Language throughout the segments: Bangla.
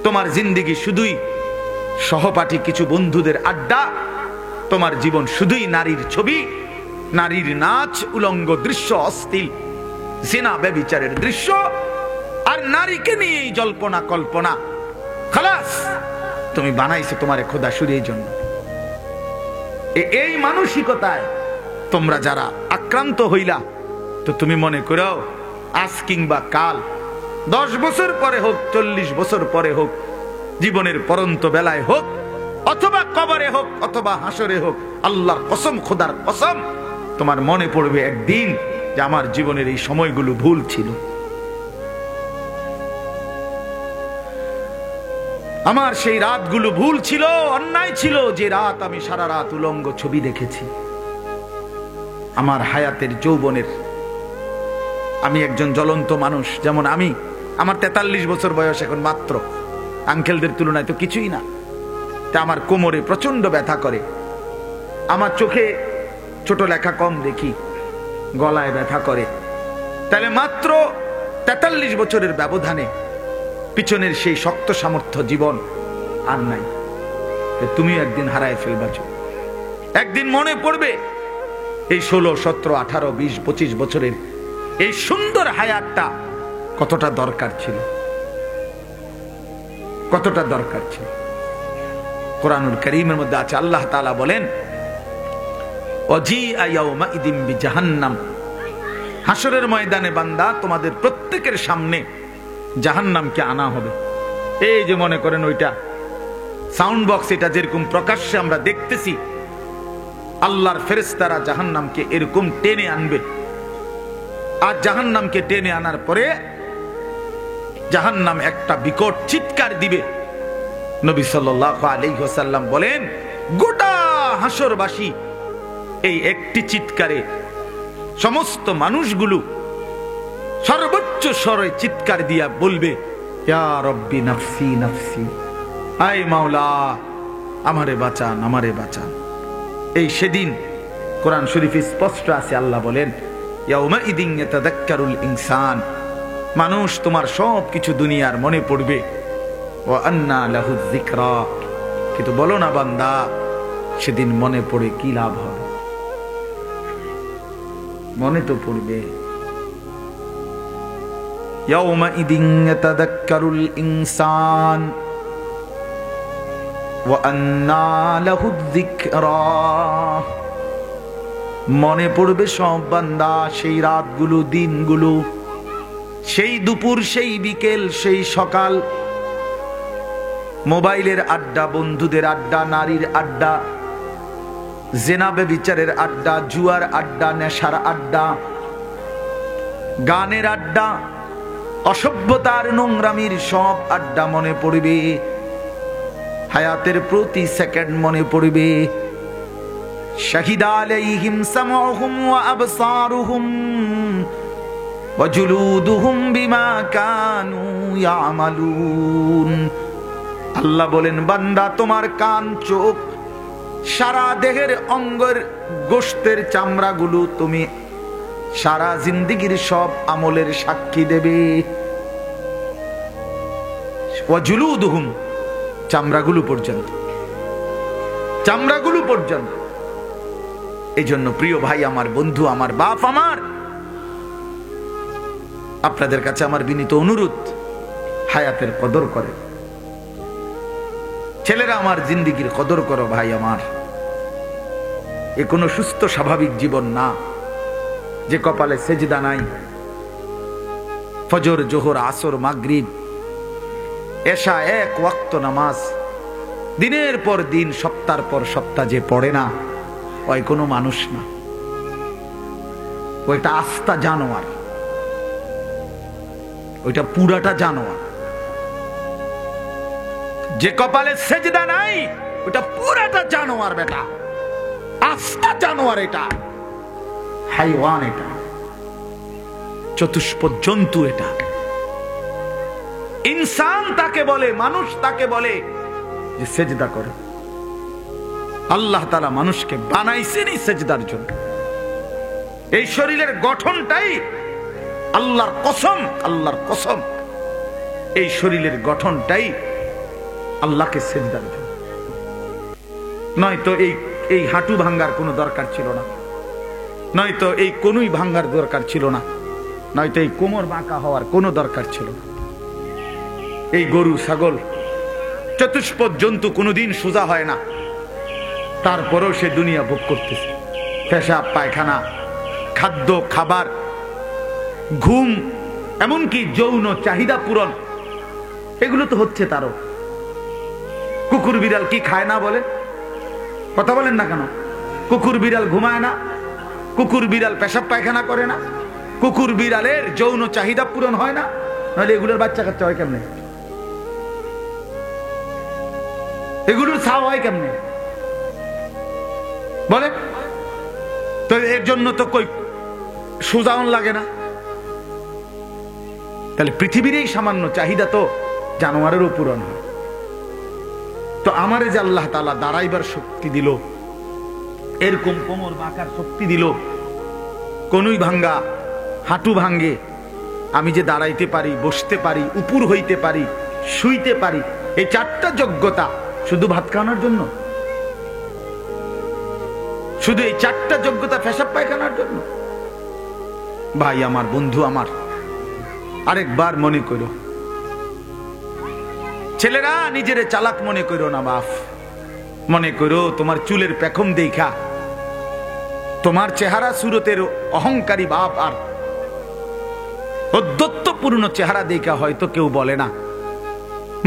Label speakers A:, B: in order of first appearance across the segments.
A: তোমার জিন্দেগি শুধুই সহপাঠী কিছু বন্ধুদের আড্ডা, তোমার জীবন শুধুই নারীর ছবি, নারীর নাচ, উলঙ্গ দৃশ্য, অশ্লীল জিনা ব্যভিচারের দৃশ্য, আর নারীকে নিয়েই জল্পনা কল্পনা। খালাস, তুমি বানাইছো তোমার খোদা শুধু এই জন্য। এই মানসিকতায় তোমরা যারা আক্রান্ত হইলা, তো তুমি মনে করো আজ কিংবা কাল, 10 বছর পরে হোক, 40 বছর পরে হোক, জীবনের পরন্ত বেলায় হোক, অথবা কবরে হোক, অথবা হাসরে হোক, আল্লাহর কসম, খোদার কসম, তোমার মনে পড়বে একদিন যে আমার জীবনের এই সময়গুলো ভুল ছিল, আমার সেই রাতগুলো ভুল ছিল, অন্যায় ছিল, যে রাত আমি সারা রাত উলঙ্গ ছবি দেখেছি। আমার হায়াতের যৌবনের, আমি একজন জ্বলন্ত মানুষ, যেমন আমার 43 বছর বয়স এখন মাত্র, আঙ্কেলদের তুলনায় তো কিছুই না। তা আমার কোমরে প্রচন্ড ব্যথা করে, আমার চোখে ছোট লেখা কম দেখি, গলায় ব্যথা করে। তাহলে মাত্র 43 বছরের ব্যবধানে পিছনের সেই শক্ত সামর্থ্য জীবন আর নাই। তুমি একদিন হারায় ফেলবা, একদিন মনে পড়বে এই 16, 17, 18, 20, 25 বছরের এই সুন্দর হায়াতটা কতটা দরকার ছিল, কতটা দরকার ছিল। কোরআনুল কারীমের মধ্যে আছে, আল্লাহ তাআলা বলেন, ওয়াজিআ ইয়াউমাইদিন বিজাহান্নাম, হাসরের ময়দানে বান্দা তোমাদের প্রত্যেকের সামনে জাহান্নামকে আনা হবে। এই যে মনে করেন ওইটা সাউন্ড বক্স, এটা যেরকম প্রকাশ্যে আমরা দেখতেছি, আল্লাহর ফেরেশতারা জাহান্নামকে এরকম টেনে আনবে। আর জাহান্নামকে টেনে আনার পরে জাহান্নাম একটা বিকট চিৎকার দিবে। নবী সাল্লাল্লাহু আলাইহি ওয়াসাল্লাম বলেন, গোটা হাসরবাসী এই একটি চিৎকারে, সমস্ত মানুষগুলো সর্বোচ্চ স্বরে চিৎকার দিয়া বলবে, ইয়া রব্বি নাফসি নাফসি, আয় মাওলা আমারে বাঁচান, আমারে বাঁচান। এই সেদিন কোরআন শরীফে স্পষ্ট আছে, আল্লাহ বলেন, ইয়াউমাইদিন ইয়াতাযাক্কারুল ইনসান, মানুষ তোমার সব কিছু দুনিয়ার মনে পড়বে, ওয়া আন্না লাহুয যিকরা, কিন্তু বলো না বান্দা সেদিন মনে পড়ে কি লাভ হবে? মনে তো পড়বে। ইয়াউমাইদিন ইয়াতাযাক্কারুল ইনসান ওয়া আন্না লাহুয যিকরা, মনে পড়বে সব বান্দা সেই রাতগুলো, দিনগুলো, সেই দুপুর, সেই বিকেল, সেই সকাল, মোবাইলের আড্ডা, বন্ধুদের আড্ডা, নারীর আড্ডা, জিনা ব্যভিচারের আড্ডা, জুয়ার আড্ডা, নেশার আড্ডা, গানের আড্ডা, অসভ্যতার নোংরামির সব আড্ডা মনে পড়বে। হায়াতের প্রতি সেকেন্ড মনে পড়বে। শাহিদা আলাইহিম সামউহুম ওয়া আবসারুহুম ওয়া জুলুদুহুম বিমা কানু ইয়ামালুন। আল্লাহ বলেন, বান্দা তোমার কান, চোখ, সারা দেহের অঙ্গের গোশতের চামড়াগুলো তুমি সারা জিন্দেগীর সব আমলের সাক্ষী দেবে। ওয়া জুলুদুহুম, চামড়াগুলো পর্যন্ত, চামড়াগুলো পর্যন্ত। এই জন্য প্রিয় ভাই আমার, বন্ধু আমার, বাপ আমার, আপনাদের কাছে আমার বিনীত অনুরোধ, হায়াতের কদর করে। ছেলেরা আমার, জিন্দেগীর কদর করো ভাই আমার। এ কোনো সুস্থ স্বাভাবিক জীবন না যে কপালে সেজদা নাই, ফজর, জোহর, আসর, মাগরিব, এশা, এক ওয়াক্ত নামাজ দিনের পর দিন, সপ্তাহ পর সপ্তাহ যে পড়ে না, ওই কোনো মানুষ না, ওইটা আস্তা জানোয়ার, ওইটা পুরাটা জানোয়ার। যে কপালে সেজদা নাই, ওইটা পুরাটা জানোয়ার বেটা, আস্তা জানোয়ার, এটা হাইওয়ান, এটা চতুষ্পদ জন্তু, এটা ইনসান তাকে বলে, মানুষ তাকে বলে যে সেজদা করে। আল্লাহ তাআলা মানুষকে বানাইছেনই সেজদার জন্য। এই শরীরের গঠনটাই আল্লাহর কসম, আল্লাহর কসম, এই শরীরের গঠনটাই আল্লাহকে সেজদার জন্য। নয়তো এই হাঁটু ভাঙ্গার কোনো দরকার ছিল না, নয়তো এই কোনুই ভাঙ্গার দরকার ছিল না, নয়তো এই কোমর বাঁকা হওয়ার কোনো দরকার ছিল না। এই গরু ছাগল চতুষ্পদ জন্তু কোনোদিন সোজা হয় না, তারপরেও সে দুনিয়া ভোগ করতেছে। পেশাব পায়খানা, খাদ্য খাবার, ঘুম, এমনকি যৌন চাহিদা পূরণ, এগুলো তো হচ্ছে তারও। কুকুর বিড়াল কি খায় না বলে? কথা বলেন না কেন? কুকুর বিড়াল ঘুমায় না? কুকুর বিড়াল পেশাব পায়খানা করে না? কুকুর বিড়ালের যৌন চাহিদা পূরণ হয় না? নাহলে এগুলোর বাচ্চা কাচ্চা হয় কেমনে? এগুলোর ছাও হয় কেমনে বলে? তো এর জন্য তো কই সুজাউন লাগে না। তাহলে পৃথিবীর এই সামান্য চাহিদা তো জানোয়ারেরও পূরণ হয়। তো আমারে যে আল্লাহ তাআলা দাঁড়াইবার শক্তি দিল, এরকম কোমর বাঁকার শক্তি দিল, কোনুই ভাঙ্গা, হাঁটু ভাঙ্গে আমি যে দাঁড়াইতে পারি, বসতে পারি, উপর হইতে পারি, শুইতে পারি, এই চারটা যোগ্যতা শুধু ভাত খাওয়ানোর জন্য? শুধু এই চারটা যোগ্যতা পেশাব পায়খানার জন্য? ভাই আমার, বন্ধু আমার, আরেকবার মনে করো, ছেলেরা নিজের চালাক মনে করো না বাপ। মনে করো তোমার চুলের পেখম দেখা, তোমার চেহারা সুরতের অহংকারী বাপ আর অদ্যত্বপূর্ণ চেহারা দেখা হয়তো কেউ বলে না,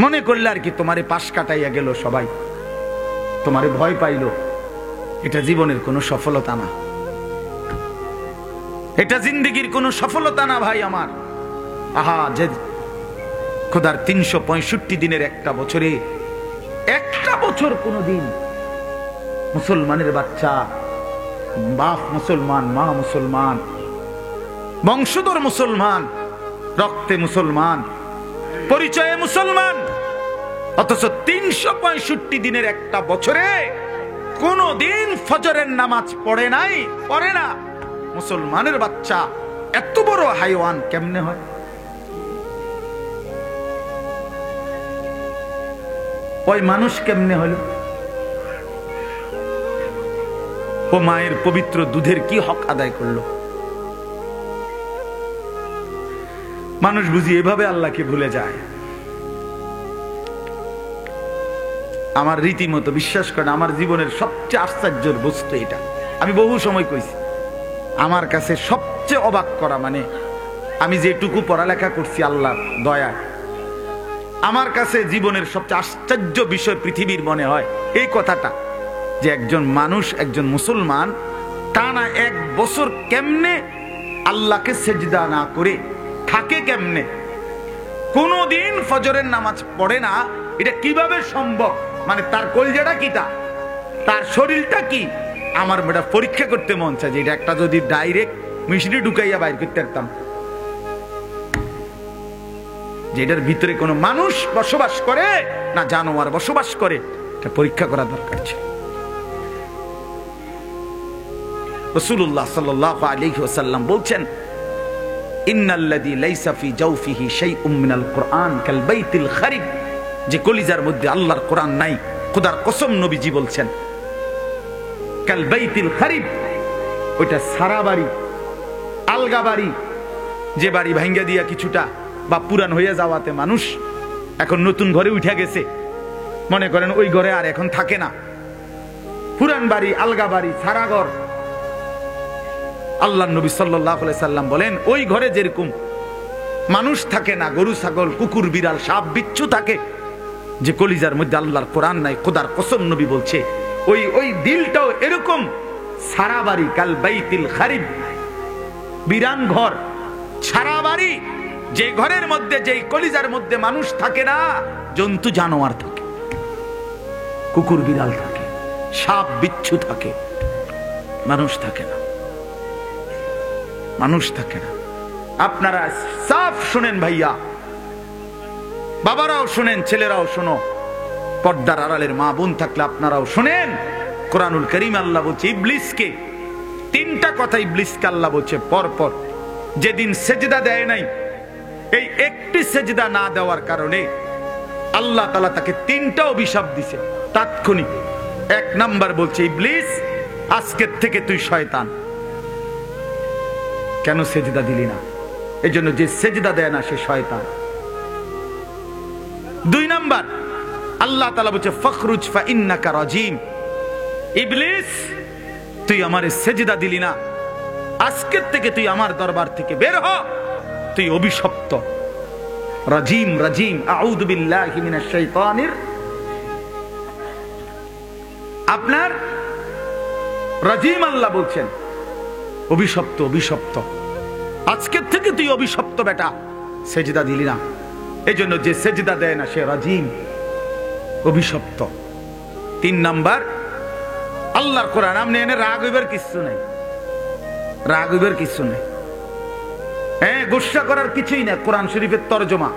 A: মনে করলে আর কি তোমারে পাশ কাটাইয়া গেল সবাই, তোমারে ভয় পাইল, এটা জীবনের কোনো সফলতা না, এটা জিন্দেগির কোনো সফলতা না ভাই আমার। আহা, যে খোদার 365 দিনের একটা বছরে, একটা বছর কোনো দিন মুসলমানের বাচ্চা, বাপ মুসলমান, মা মুসলমান, বংশধর মুসলমান, রক্তে মুসলমান, পরিচয়ে মুসলমান, অথচ 365 দিনের একটা বছরে কোন দিন ফজরের নামাজ পড়ে নাই, পড়ে না। মুসলমানের বাচ্চা এত বড় হাইওয়ান কেমনে হয়? ওই মানুষ কেমনে হল? ও মায়ের পবিত্র দুধের কি হক আদায় করলো? মানুষ বুঝি এভাবে আল্লাহকে ভুলে যায়। আমার রীতিমতো বিশ্বাস করেন, আমার জীবনের সবচেয়ে আশ্চর্যের বস্তু এটা। আমি বহু সময় কইছি, আমার কাছে সবচেয়ে অবাক করা, মানে আমি যেটুকু পড়ালেখা করছি আল্লাহর দয়া, আমার কাছে জীবনের সবচেয়ে আশ্চর্য বিষয় পৃথিবীর মনে হয় এই কথাটা, যে একজন মানুষ, একজন মুসলমান টানা 1 বছর কেমনে আল্লাহকে সেজদা না করে থাকে, কেমনে কোনদিন ফজরের নামাজ পড়ে না, এটা কিভাবে সম্ভব? মানে তার কলজাটা কি, তার শরীরটা কি? আমার বেটা পরীক্ষা করতে মন চায় যে এটা একটা যদি ডাইরেক্ট মিশরি ঢুকাইয়া বাইর করতে পারতাম, যে এটার ভিতরে কোনো মানুষ বসবাস করে না জানোয়ার বসবাস করে, এটা পরীক্ষা করা দরকার ছিল। রাসূলুল্লাহ সাল্লাল্লাহু আলাইহি ওয়াসাল্লাম বলছেন, ইন্নাল্লাযী লাইসা ফি জাওফিহি শাইউম মিনাল কুরআন কাল বাইতিল খারিব, যে কলিজার মধ্যে আল্লাহর কোরআন নাই, খোদার কসম নবীজি বলছেন, কাল বাইতিল খারিব, ওইটা সারা বাড়ি, আলগা বাড়ি, যে বাড়ি ভাঙ্গা দিয়া কিছুটা বা পুরান হইয়া যাওয়াতে মানুষ এখন নতুন ঘরে উঠে গেছে, মনে করেন ওই ঘরে আর এখন থাকে না, পুরান বাড়ি, আলগা বাড়ি, সারা ঘর। আল্লাহর নবী সাল্লাল্লাহু আলাইহি সাল্লাম বলেন, ওই ঘরে যেরকম মানুষ থাকে না, গরু ছাগল কুকুর বিড়াল সাপ বিচ্ছু থাকে, যে কলিজার মধ্যে আল্লাহর কোরআন নাই, খোদার কসম নবী বলছে ওই দিলটাও এরকম সারা বাড়ি, কাল বাইতিল খারিব, বিরান ঘর, সারা বাড়ি, যে ঘরের মধ্যে, যেই কলিজার মধ্যে মানুষ থাকে না, জন্তু জানোয়ার থাকে, কুকুর বিড়াল থাকে, সাপ বিচ্ছু থাকে, মানুষ থাকে না, মানুষ থাকে না। আপনারা সাফ শুনেন ভাইয়া, বাবারাও শুনেন, ছেলেরাও শোনো, পর্দার আড়ালের মা বোন থাকলে আপনারাও শুনেন। কোরআনুল কারীম আল্লাহ বলছে ইবলিসকে, 3টা কথা ইবলিসকে আল্লাহ বলছে পরপর, যেদিন সেজদা দেয় নাই, এই একটি সেজদা না দেওয়ার কারণে আল্লাহ তাআলা তাকে 3টা অভিশাপ দিছে তাৎক্ষণিক। 1 নাম্বার বলছে, ইবলিস আজকের থেকে তুই শয়তান। কেন সেজদা দিলি না? এই জন্য যে সেজদা দেয় না সে শয়তান। 2 নাম্বার আল্লাহ তাআলা বলছে, ফখরুজ ফা ইন্নাকা রাজিম। ইবলিস তুই আমারে সেজদা দিলি না, আজকের থেকে তুই আমার দরবার থেকে বের হ, তুই অভিশপ্ত। রাজিম, রাজিম, আউযু বিল্লাহি মিনাশ শাইতানির। আপনার রাজিম আল্লাহ বলছেন অভিশপ্ত, অভিশপ্ত, আজকের থেকে তুই অভিশপ্ত বেটা, সেজদা দিলি না। এই জন্য যে সেজদা দেয় না সে রাজিম, অভিশপ্ত। 3 নাম্বার আল্লাহর কোরআন, আপনি এনে রাগ হইবার কিছু নাই, রাগ হইবার কিছু নাই, হ্যাঁ গুসা করার কিছুই না। কোরআন শরীফের তরজমা,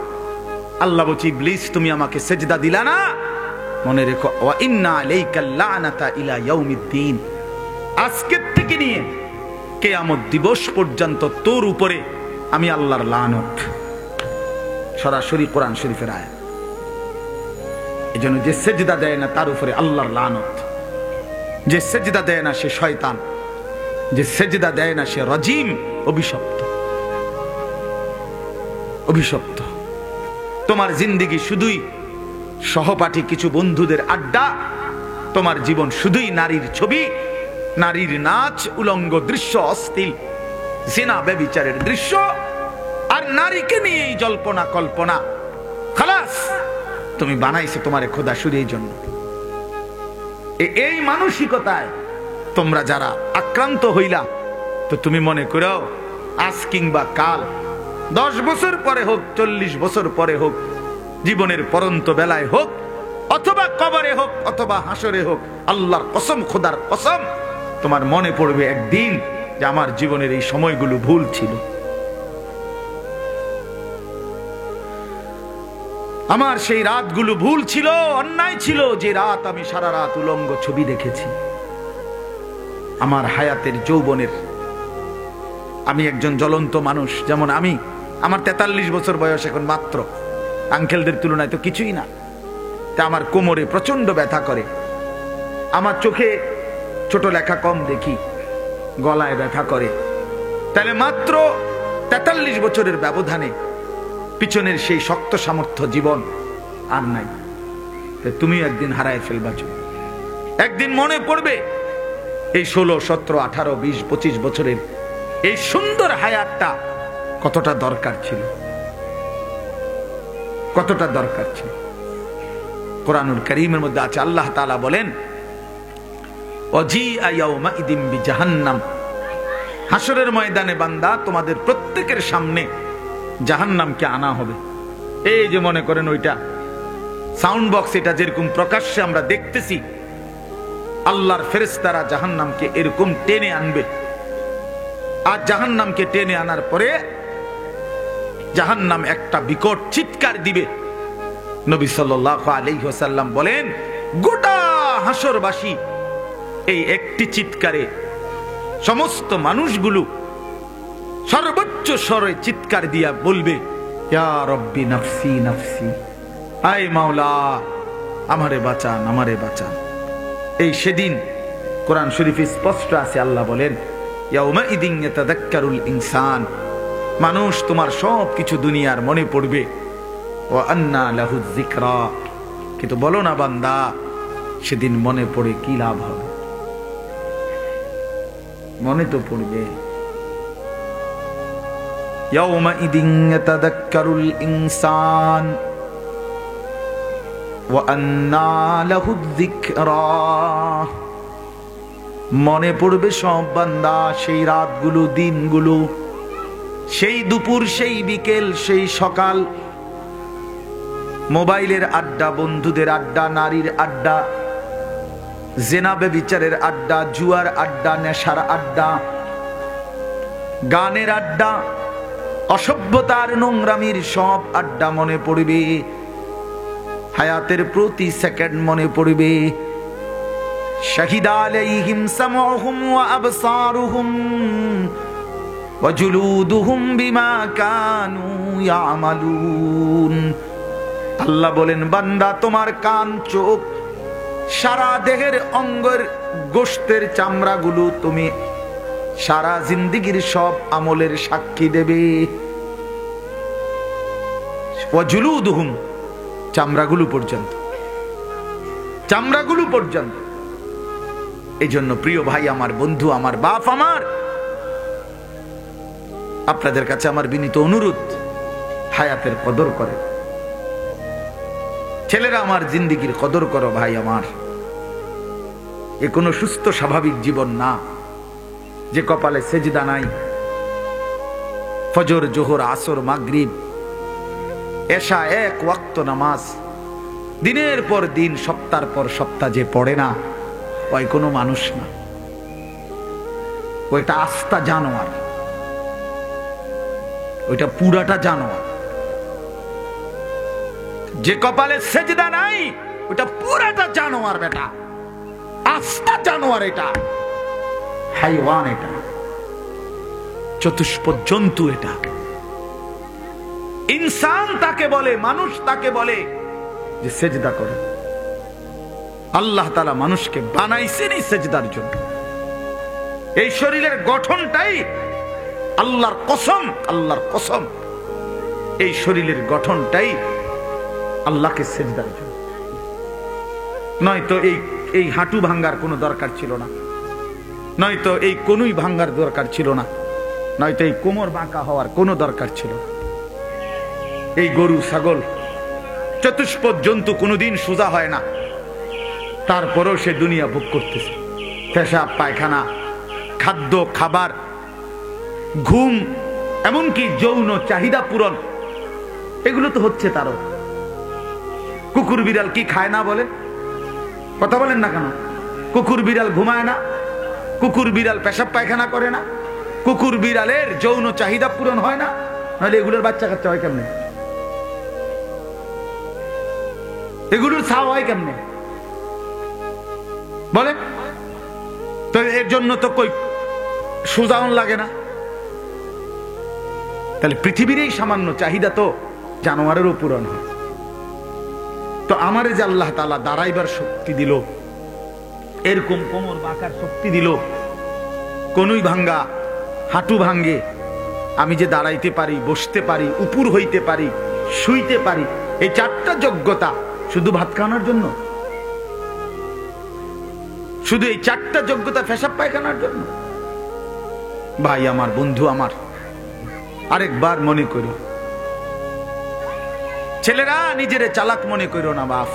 A: আল্লাহ বলছে ইবলিস তুমি আমাকে সেজদা দিলা না, মনে রেখো ওয়া ইন্না আলাইকা লানাতা ইলা ইয়াউমিদ্দিন, আজকের থেকে নিয়ে কিয়ামত দিবস পর্যন্ত তোর উপরে আমি আল্লাহর লানত। সরাসরি কোরআন শরীফের আয়াত। এজন্য যে সেজদা দেয় না তার উপরে আল্লাহর লানত, যে সেজদা দেয় না সে শয়তান, যে সেজদা দেয় না সে রাজিম, অভিশপ্ত, অভিশপ্ত। তোমার জিন্দেগি শুধুই সহপাঠী কিছু বন্ধুদের আড্ডা, তোমার জীবন শুধুই নারীর ছবি, নারীর নাচ, উলঙ্গ দৃশ্য, অশ্লীল জিনা ব্যভিচারের দৃশ্য, আর নারীকে নিয়েই জল্পনা কল্পনা। খালাস, তুমি বানাইছো তোমার খোদা শুধু এই জন্য। এই মানসিকতায় তোমরা যারা আক্রান্ত হইলা, তো তুমি মনে করো আজ কিংবা কাল, 10 বছর পরে হোক, 40 বছর পরে হোক, জীবনের পরন্ত বেলায় হোক, অথবা কবরে হোক, অথবা হাসরে হোক, আল্লাহর কসম, খোদার কসম, তোমার মনে পড়বে একদিন যে আমার জীবনের এই সময়গুলো ভুল ছিল, আমার সেই রাতগুলো ভুল ছিল, অন্যায় ছিল, যে রাত আমি সারা রাত উলঙ্গ ছবি দেখেছি। আমার হায়াতের যৌবনের, আমি একজন জ্বলন্ত মানুষ, যেমন আমি, আমার 43 বছর বয়স এখন মাত্র, আঙ্কেলদের তুলনায় তো কিছুই না। তা আমার কোমরে প্রচন্ড ব্যথা করে, আমার চোখে ছোট লেখা কম দেখি, গলায় ব্যথা করে। তাহলে মাত্র 43 বছরের ব্যবধানে পিছনের সেই শক্ত সামর্থ্য জীবন আর নাই। তুমি একদিন হারায় ফেলবা, একদিন মনে পড়বে এই 16, 17, 18, 20, 25 বছরের এই সুন্দর হায়াতটা কতটা দরকার ছিল, কতটা দরকার ছিল। কোরআনুল কারীমের মধ্যে আছে, আল্লাহ তাআলা বলেন ওয়াজিআ ইয়াউমাইদিন বিজাহান্নাম, হাসরের ময়দানে বান্দা তোমাদের প্রত্যেকের সামনে জাহান্নামকে আনা হবে। এই যে মনে করেন ওইটা সাউন্ড বক্স, এটা যেরকম প্রকাশ্যে আমরা দেখতেছি, আল্লাহর ফেরেশতারা জাহান্নামকে এরকম টেনে আনবে। আর জাহান্নামকে টেনে আনার পরে জাহান্নাম একটা বিকট চিৎকার দিবে। নবী সাল্লাল্লাহু আলাইহি ওয়াসাল্লাম বলেন, গোটা হাসরবাসী এই একটি চিৎকারে, সমস্ত মানুষগুলো সর্বোচ্চ স্বরে চিৎকার দিয়া বলবে, ইয়া রব্বি নাফসি নাফসি, আয় মাওলা আমারে বাঁচান, আমারে বাঁচান। এই সেদিন কোরআন শরীফে স্পষ্ট আছে, আল্লাহ বলেন ইয়াউমাইদিন ইয়াতাযাক্কারুল ইনসান, মানুষ তোমার সব কিছু দুনিয়ার মনে পড়বে, ওয়া আন্না লাহুয যিকরা, কিন্তু বলো না বান্দা সেদিন মনে পড়ে কি লাভ হবে? মনে তো পড়বে। ইয়াউমাইদিন ইয়াতাযাক্কারুল ইনসান ওয়া আন্না লাহুয যিকরা, মনে পড়বে সব বান্দা সেই রাতগুলো, দিনগুলো, সেই দুপুর, সেই বিকেল, সেই সকাল, মোবাইলের আড্ডা, বন্ধুদের আড্ডা, নারীর আড্ডা, জেনা ব্যভিচারের আড্ডা, জুয়ার আড্ডা, নেশার আড্ডা, গানের আড্ডা, অসভ্যতার নোংরামির সব আড্ডা মনে পড়বে। হায়াতের প্রতি সেকেন্ড মনে পড়বে। শাহিদা আলাইহিম সামউহুম ওয়া আবসারুহুম ওয়া জুলুদুহুম বিমা কানু ইয়ামালুন। আল্লাহ বলেন, বান্দা তোমার কান, চোখ, সারা দেহের অঙ্গের গোশতের চামড়াগুলো তুমি সারা জিন্দেগীর সব আমলের সাক্ষী দেবে। ওয়াজুলুদুহুম, চামড়াগুলো পর্যন্ত, চামড়াগুলো পর্যন্ত। এই জন্য প্রিয় ভাই আমার, বন্ধু আমার, বাপ আমার, আপনাদের কাছে আমার বিনীত অনুরোধ, হায়াতের কদর করে। ছেলেরা আমার, জিন্দেগীর কদর করো ভাই আমার। এ কোনো সুস্থ স্বাভাবিক জীবন না যে কপালে সেজদা নাই। ফজর, জোহর, আসর, মাগরিব, এশা, এক ওয়াক্ত নামাজ দিনের পর দিন, সপ্তাহের পর সপ্তাহ যে পড়ে না, ওই কোনো মানুষ না, ওইটা আস্তা জানোয়ার, ওইটা পুরাটা জানোয়ার। যে কপালে সেজদা নাই, ওটা পুরাটা জানোয়ার বেটা, আস্তা জানোয়ার। এটা হাইওয়ান, এটা চতুষ্পদ জন্তু, এটা ইনসান তাকে বলে, মানুষ তাকে বলে যে সেজদা করে। আল্লাহ তাআলা মানুষকে বানাইছেন এই সেজদার জন্য। এই শরীরের গঠনটাই আল্লাহর কসম, আল্লাহর কসম, এই শরীরের গঠনটাই আল্লাহকে সেজদার জন্য। নয়তো এই হাঁটু ভাঙ্গার কোনো দরকার ছিল না, নয়তো এই কোনুই ভাঙ্গার দরকার ছিল না, নয়তো এই কোমর বাঁকা হওয়ার কোনো দরকার ছিল না। এই গরু, ছাগল, চতুষ্পদ জন্তু কোনোদিন সোজা হয় না, তারপরেও সে দুনিয়া ভোগ করতেছে। পেশাব, পায়খানা, খাদ্য, খাবার, ঘুম, এমনকি যৌন চাহিদা পূরণ, এগুলো তো হচ্ছে তারও। কুকুর বিড়াল কি খায় না বলে? কথা বলেন না কেন? কুকুর বিড়াল ঘুমায় না? কুকুর বিড়াল পেশাব পায়খানা করে না? কুকুর বিড়ালের যৌন চাহিদা পূরণ হয় না? নাহলে এগুলোর বাচ্চা কাচ্চা হয় কেমনে? এগুলোর ছাও হয় কেমনে বলে? তো এর জন্য তো কই সুজাউন লাগে না। তাহলে পৃথিবীর এই সামান্য চাহিদা তো জানোয়ারেরও পূরণ হয়। তো আমারে যে আল্লাহ তাআলা দাঁড়াইবার শক্তি দিল, এরকম কোমর বাঁকার শক্তি দিল, কোনুই ভাঙ্গা, হাঁটু ভাঙ্গে আমি যে দাঁড়াইতে পারি, বসতে পারি, উপুর হইতে পারি, শুইতে পারি, এই চারটা যোগ্যতা শুধু ভাত খাওয়ানোর জন্য? শুধু এই চারটা যোগ্যতা পেশাব পায়খানার জন্য? ভাই আমার, বন্ধু আমার, আরেকবার মনে করো, ছেলেরা নিজেরে চালাক মনে করো না বাপ।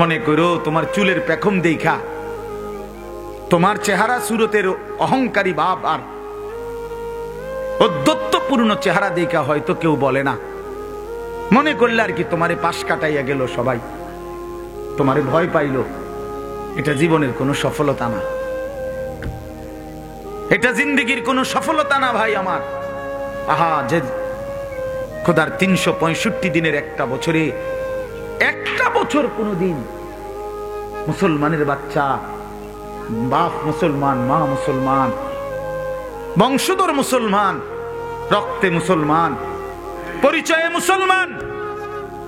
A: মনে করো তোমার চুলের পেখম দেখা, তোমার চেহারা সুরতের অহংকারী বাপ আর অদ্যত্বপূর্ণ চেহারা দেখা হয়তো কেউ বলে না, মনে করলে আর কি তোমারে পাশ কাটাইয়া গেল সবাই, তোমারে ভয় পাইল। এটা জীবনের কোনো সফলতা না, এটা জিন্দেগির কোনো সফলতা না ভাই আমার। আহা, যে খোদার 365 দিনের একটা বছরে, একটা বছর কোনদিন মুসলমানের বাচ্চা, বাপ মুসলমান, মা মুসলমান, বংশধর মুসলমান, রক্তে মুসলমান, পরিচয়ে মুসলমান,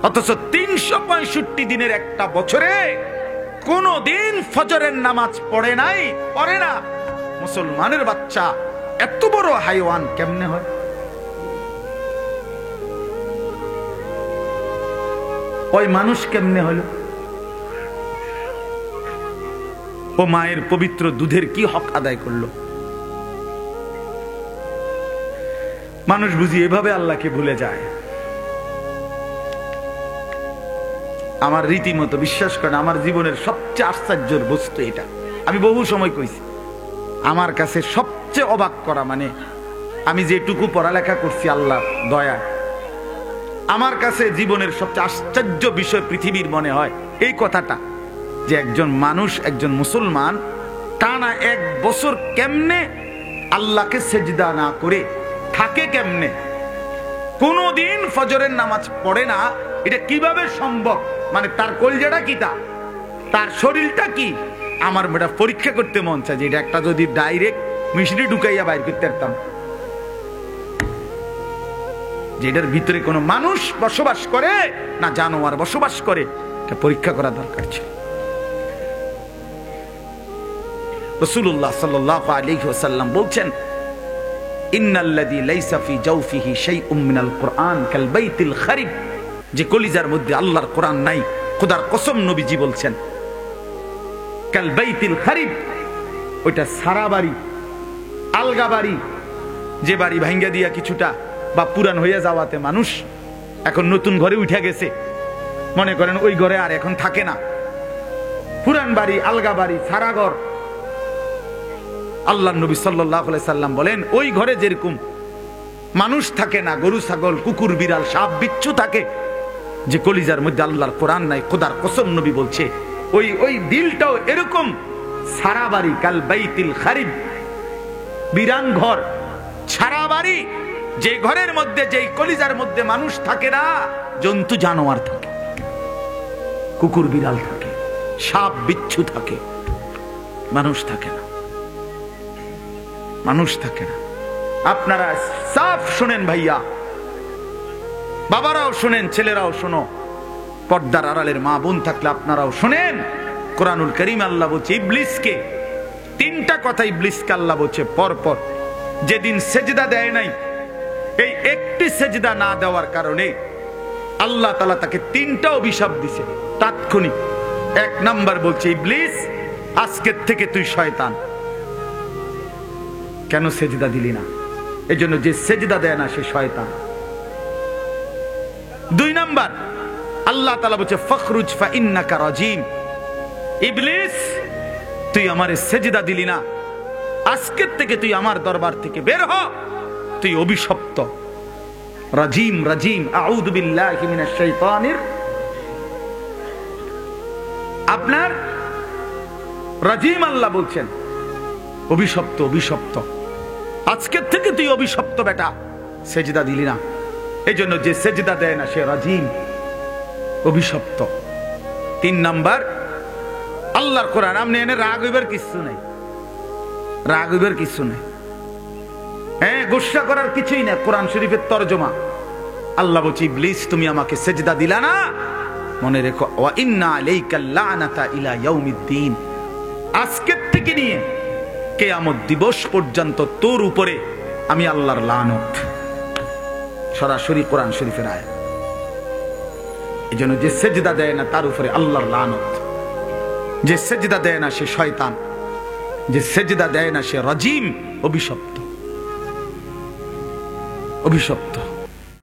A: অথচ 365 দিনের একটা বছরে কোনদিন ফজরের নামাজ পড়ে নাই, পড়ে না। মুসলমানের বাচ্চা এত বড় হাইওয়ান কেমনে হয়? ওই মানুষ কেমনে হলো? ও মায়ের পবিত্র দুধের কি হক আদায় করলো? মানুষ বুঝি এভাবে আল্লাহকে ভুলে যায়। আমার রীতিমতো বিশ্বাস করেন, আমার জীবনের সবচেয়ে আশ্চর্যের বস্তু এটা। আমি বহু সময় কইছি, আমার কাছে সবচেয়ে অবাক করা, মানে আমি যেটুকু পড়ালেখা করছি আল্লাহ দয়া, আমার কাছে জীবনের সবচেয়ে আশ্চর্য বিষয় পৃথিবীর মনে হয় এই কথাটা, যে একজন মানুষ, একজন মুসলমান টানা 1 বছর কেমনে আল্লাহকে সেজদা না করে থাকে, কেমনে কোনদিন ফজরের নামাজ পড়ে না, এটা কিভাবে সম্ভব? মানে তার কলজাটা কি, তার শরীরটা কি? আমার এটা পরীক্ষা করতে মন চায় যে এটা একটা যদি ডাইরেক্ট মিশরি ঢুকাইয়া বাইর করতে পারতাম। যেটার ভিতরে কোনো মানুষ বসবাস করে না জানোয়ার বসবাস করে, এটা পরীক্ষা করা দরকার ছিল। রাসূলুল্লাহ সাল্লাল্লাহু আলাইহি ওয়াসাল্লাম বলছেন, ইন্নাল্লাযী লাইসা ফি জাওফিহি শাইউম মিনাল কুরআন কাল বাইতিল খারিব, যে কলিজার মধ্যে আল্লাহর কোরআন নাই, খোদার কসম নবীজি বলছেন, কাল বাইতিল খারিব, ওইটা সারা বাড়ি, আলগা বাড়ি, যে বাড়ি ভাঙ্গা দিয়া কিছুটা বা পুরান হইয়া যাওয়াতে মানুষ এখন নতুন ঘরে উঠে গেছে, মনে করেন ওই ঘরে আর এখন থাকে না, পুরান বাড়ি, আলগা বাড়ি, সারা ঘর। আল্লাহ নবী সাল্লাল্লাহু আলাইহি সাল্লাম বলেন, ওই ঘরে যেরকম মানুষ থাকে না, গরু ছাগল কুকুর বিড়াল সাপ বিচ্ছু থাকে, যে কলিজার মধ্যে আল্লাহর কোরআন নাই, খোদার কসম নবী বলছে ওই দিলটাও এরকম সারা বাড়ি, কাল বাইতিল খারিব, বিরান ঘর, সারা বাড়ি, যে ঘরের মধ্যে, যেই কলিজার মধ্যে মানুষ থাকে না, জন্তু জানোয়ার থাকে, কুকুর বিড়াল থাকে, সাপ বিচ্ছু থাকে, মানুষ থাকে না, মানুষ থাকে না। আপনারা সাফ শুনেন ভাইয়া, বাবারাও শুনেন, ছেলেরাও শোনো, পর্দার আড়ালের মা বোন থাকলে আপনারাও শুনেন। কোরআনুল কারীম আল্লাহ বলছে ইবলিসকে, তিনটা কথা ইবলিসকে আল্লাহ বলছে পরপর। যেদিন সেজদা দেয় নাই, এই একটি সেজদা না দেওয়ার কারণে আল্লাহ তাআলা তাকে তিনটা অভিশাপ দিছে তাৎক্ষণিক। এক নাম্বার বলছে, ইবলিস আজকের থেকে তুই শয়তান। কেন সেজদা দিলি না? এই জন্য যে সেজদা দেয় না সে শয়তান। দুই নাম্বার, আল্লাহ তাআলা বলছে ফখরুজ ফা ইন্নাকা রাজিম, ইবলিস তুই আমারে সেজদা দিলি না, আজকের থেকে তুই আমার দরবার থেকে বের হ, তুই অভিশপ্ত। রাজিম, রাজিম, আউযু বিল্লাহি মিনাশ শাইতানির, আপনার রাজিম আল্লাহ বলছেন অভিশপ্ত, অভিশপ্ত, আজকের থেকে তুই অভিশপ্ত বেটা, সেজদা দিলি না। এই জন্য যে সেজদা দেয় না সে রাজিম, অভিশপ্ত। তিন নাম্বার, আল্লাহর কোরআন, আপনি এনে রাগ হইবার কিছু নাই, রাগ হইবার কিছু নাই, হ্যাঁ গোসা করার কিছুই না। কোরআন শরীফের তরজমা, আল্লাহ বলছে ইবলিস তুমি আমাকে সেজদা দিলা না, মনে রেখো ওয়া ইন্না আলাইকা লানাতা ইলা ইয়াউমিদ্দিন, আজকের থেকে নিয়ে কিয়ামত দিবস পর্যন্ত তোর উপরে আমি আল্লাহর লানত। সরাসরি কোরআন শরীফের আয়াত। এই জন্য যে সেজদা দেয় না তার উপরে আল্লাহর লানত, যে সেজদা দেয় না সে শয়তান, যে সেজদা দেয় না সে রাজিম, অভিশপ্ত, অভিশপ্ত।